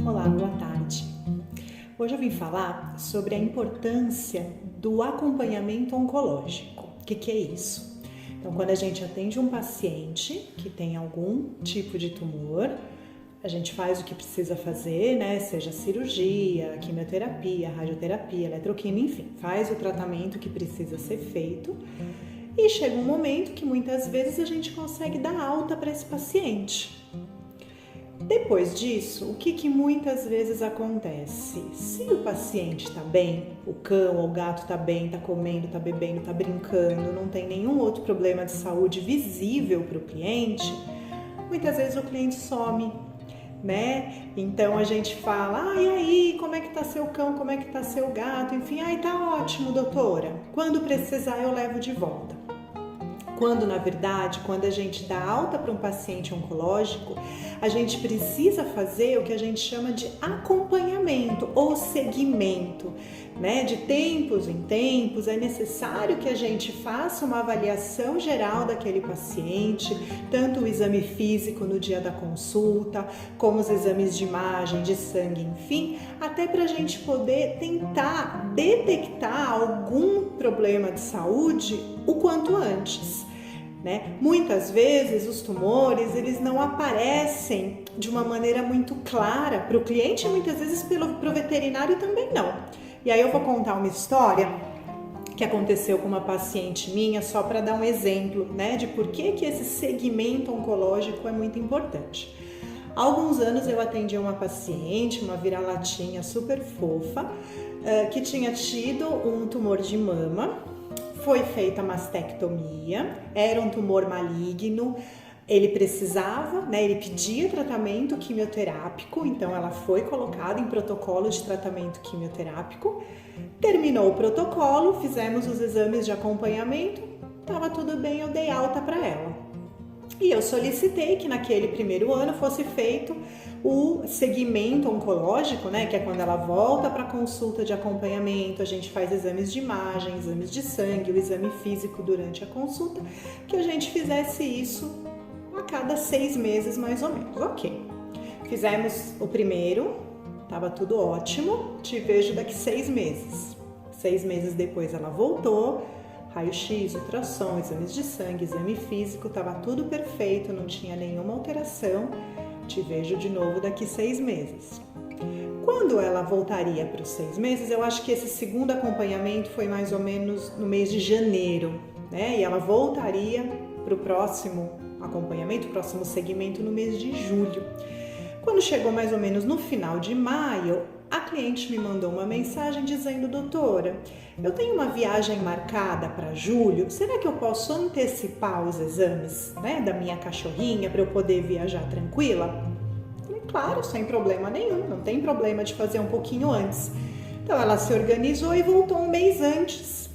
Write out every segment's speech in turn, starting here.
Olá, boa tarde. Hoje eu vim falar sobre a importância do acompanhamento oncológico. O que é isso? Então, quando a gente atende um paciente que tem algum tipo de tumor, a gente faz o que precisa fazer, né? Seja cirurgia, quimioterapia, radioterapia, eletroquimia, enfim, faz o tratamento que precisa ser feito. E chega um momento que muitas vezes a gente consegue dar alta para esse paciente. Depois disso, o que muitas vezes acontece? Se o paciente está bem, o cão ou o gato está bem, está comendo, está bebendo, está brincando, não tem nenhum outro problema de saúde visível para o cliente, muitas vezes o cliente some, né? Então a gente fala, e aí, como é que tá seu cão, como é que tá seu gato, enfim, tá ótimo, doutora, quando precisar eu levo de volta. Quando, na verdade, quando a gente dá alta para um paciente oncológico, a gente precisa fazer o que a gente chama de acompanhamento ou seguimento, né? De tempos em tempos, é necessário que a gente faça uma avaliação geral daquele paciente, tanto o exame físico no dia da consulta, como os exames de imagem, de sangue, enfim, até para a gente poder tentar detectar algum problema de saúde o quanto antes. Né? Muitas vezes os tumores eles não aparecem de uma maneira muito clara para o cliente e muitas vezes para o veterinário também não. E aí eu vou contar uma história que aconteceu com uma paciente minha só para dar um exemplo, né, de por que esse segmento oncológico é muito importante. Há alguns anos eu atendi uma paciente, uma vira-latinha super fofa, que tinha tido um tumor de mama. Foi feita a mastectomia, era um tumor maligno, ele precisava, né, ele pedia tratamento quimioterápico, então ela foi colocada em protocolo de tratamento quimioterápico, terminou o protocolo, fizemos os exames de acompanhamento, estava tudo bem, eu dei alta para ela. E eu solicitei que naquele primeiro ano fosse feito o segmento oncológico, né, que é quando ela volta para a consulta de acompanhamento, a gente faz exames de imagem, exames de sangue, o exame físico durante a consulta, que a gente fizesse isso a cada 6 meses mais ou menos. Ok, fizemos o primeiro, estava tudo ótimo, te vejo daqui 6 meses. 6 meses depois ela voltou, raio-x, ultrassom, exames de sangue, exame físico, estava tudo perfeito, não tinha nenhuma alteração, te vejo de novo daqui 6 meses. Quando ela voltaria para os 6 meses, eu acho que esse segundo acompanhamento foi mais ou menos no mês de janeiro, né? E ela voltaria para o próximo acompanhamento, próximo segmento no mês de julho. Quando chegou mais ou menos no final de maio, a cliente me mandou uma mensagem dizendo, doutora, eu tenho uma viagem marcada para julho, será que eu posso antecipar os exames, né, da minha cachorrinha para eu poder viajar tranquila? Falei, claro, sem problema nenhum, não tem problema de fazer um pouquinho antes. Então ela se organizou e voltou um mês antes,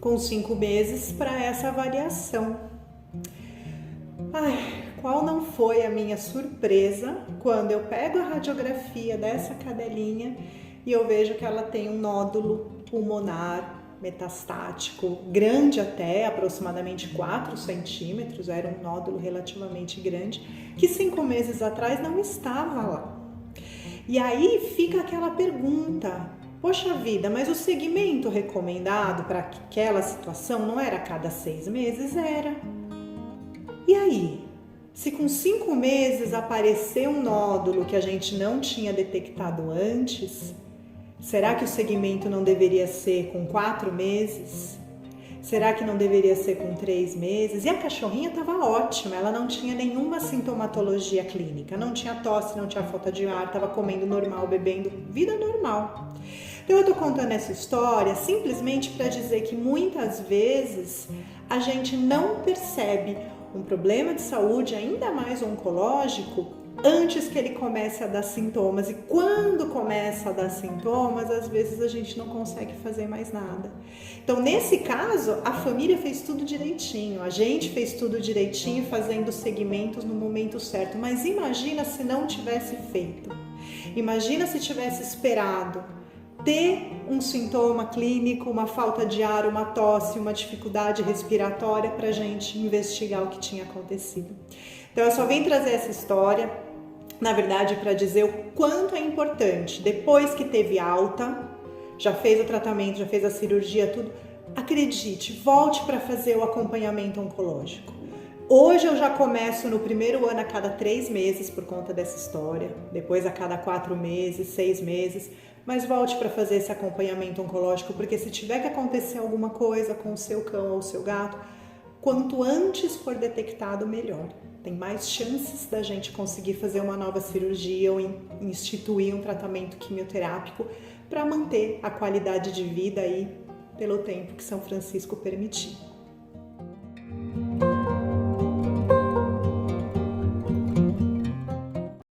com 5 meses para essa avaliação. Qual não foi a minha surpresa quando eu pego a radiografia dessa cadelinha e eu vejo que ela tem um nódulo pulmonar metastático, grande até, aproximadamente 4 centímetros, era um nódulo relativamente grande, que 5 meses atrás não estava lá. E aí fica aquela pergunta, poxa vida, mas o segmento recomendado para aquela situação não era a cada 6 meses? Era. E aí? Se com 5 meses aparecer um nódulo que a gente não tinha detectado antes, será que o segmento não deveria ser com 4 meses? Será que não deveria ser com 3 meses? E a cachorrinha estava ótima, ela não tinha nenhuma sintomatologia clínica, não tinha tosse, não tinha falta de ar, estava comendo normal, bebendo, vida normal. Então eu estou contando essa história simplesmente para dizer que muitas vezes a gente não percebe um problema de saúde, ainda mais oncológico, antes que ele comece a dar sintomas. E quando começa a dar sintomas, às vezes a gente não consegue fazer mais nada. Então, nesse caso, a família fez tudo direitinho, a gente fez tudo direitinho, fazendo segmentos no momento certo. Mas imagina se não tivesse feito. Imagina se tivesse esperado ter um sintoma clínico, uma falta de ar, uma tosse, uma dificuldade respiratória para a gente investigar o que tinha acontecido. Então eu só vim trazer essa história na verdade, para dizer o quanto é importante, depois que teve alta, já fez o tratamento, já fez a cirurgia, tudo, acredite, volte para fazer o acompanhamento oncológico. Hoje eu já começo no primeiro ano a cada 3 meses por conta dessa história, depois a cada 4 meses, 6 meses, mas volte para fazer esse acompanhamento oncológico, porque se tiver que acontecer alguma coisa com o seu cão ou o seu gato, quanto antes for detectado, melhor. Tem mais chances da gente conseguir fazer uma nova cirurgia ou instituir um tratamento quimioterápico para manter a qualidade de vida aí pelo tempo que São Francisco permitir.